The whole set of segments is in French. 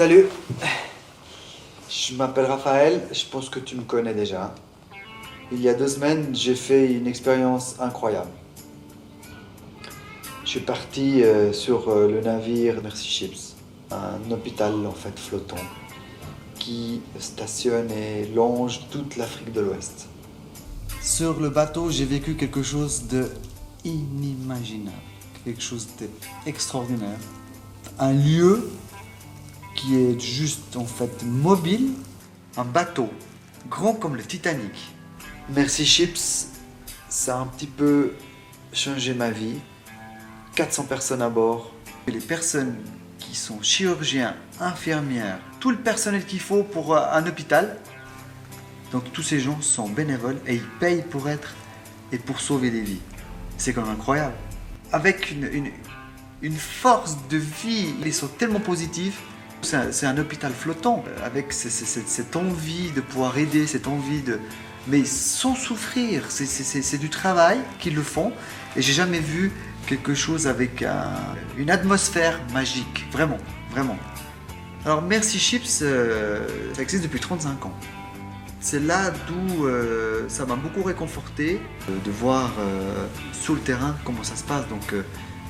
Salut, je m'appelle Raphaël, je pense que tu me connais déjà. Il y a 2 semaines, j'ai fait une expérience incroyable. Je suis parti sur le navire Mercy Ships, un hôpital en fait flottant qui stationne et longe toute l'Afrique de l'Ouest. Sur le bateau, j'ai vécu quelque chose de inimaginable, quelque chose d'extraordinaire. Un lieu qui est juste en fait mobile, un bateau grand comme le Titanic. Mercy Ships, ça a un petit peu changé ma vie. 400 personnes à bord. Et les personnes qui sont chirurgiens, infirmières, tout le personnel qu'il faut pour un hôpital. Donc tous ces gens sont bénévoles et ils payent pour être et pour sauver des vies. C'est quand même incroyable. Avec une force de vie, ils sont tellement positifs. C'est un hôpital flottant, avec cette envie de pouvoir aider, cette envie de... Mais sans souffrir, c'est du travail qu'ils le font. Et j'ai jamais vu quelque chose avec une atmosphère magique, vraiment, vraiment. Alors Mercy Ships, ça existe depuis 35 ans. C'est là d'où ça m'a beaucoup réconforté de voir sur le terrain comment ça se passe. Donc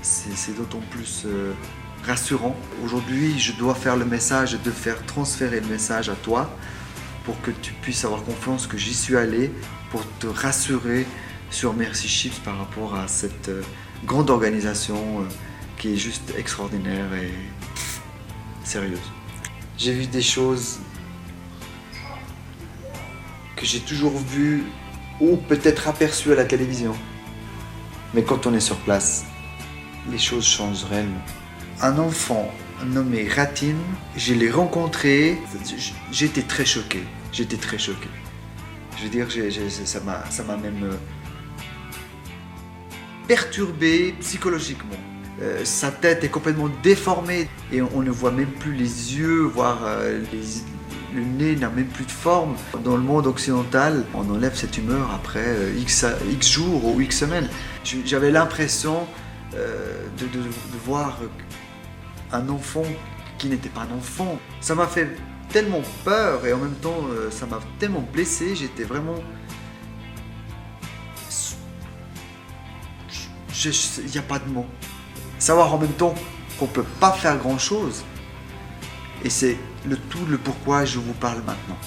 c'est d'autant plus rassurant. Aujourd'hui, je dois faire le message et de faire transférer le message à toi pour que tu puisses avoir confiance que j'y suis allé pour te rassurer sur Mercy Ships par rapport à cette grande organisation qui est juste extraordinaire et sérieuse. J'ai vu des choses que j'ai toujours vues ou peut-être aperçues à la télévision. Mais quand on est sur place, les choses changent réellement. Un enfant nommé Ratim, je l'ai rencontré, j'étais très choqué. J'étais très choqué. Je veux dire, ça m'a même perturbé psychologiquement. Sa tête est complètement déformée et on ne voit même plus les yeux, voire le nez n'a même plus de forme. Dans le monde occidental, on enlève cette humeur après X jours ou X semaines. J'avais l'impression de voir un enfant qui n'était pas un enfant. Ça m'a fait tellement peur et en même temps ça m'a tellement blessé. J'étais vraiment... Il n'y a pas de mots. Savoir en même temps qu'on ne peut pas faire grand chose. Et c'est le pourquoi je vous parle maintenant.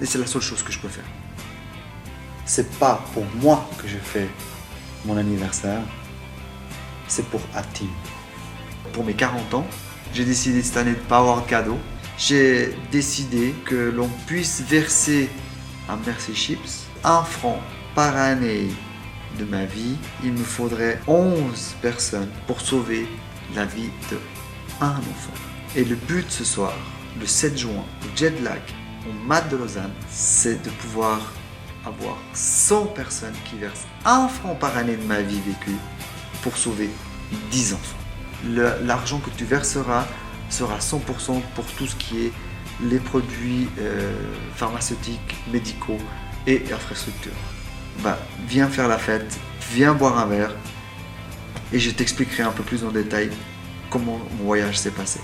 Et c'est la seule chose que je peux faire. C'est pas pour moi que je fais mon anniversaire. C'est pour Hatim. Pour mes 40 ans, j'ai décidé cette année de ne pas avoir de cadeau. J'ai décidé que l'on puisse verser à Mercy Ships 1 franc par année de ma vie. Il me faudrait 11 personnes pour sauver la vie d'un enfant. Et le but ce soir, le 7 juin, au Jet Lag, au MAD de Lausanne, c'est de pouvoir avoir 100 personnes qui versent 1 franc par année de ma vie vécue pour sauver 10 enfants. L'argent que tu verseras sera 100% pour tout ce qui est les produits pharmaceutiques, médicaux et infrastructures. Viens faire la fête, viens boire un verre et je t'expliquerai un peu plus en détail comment mon voyage s'est passé.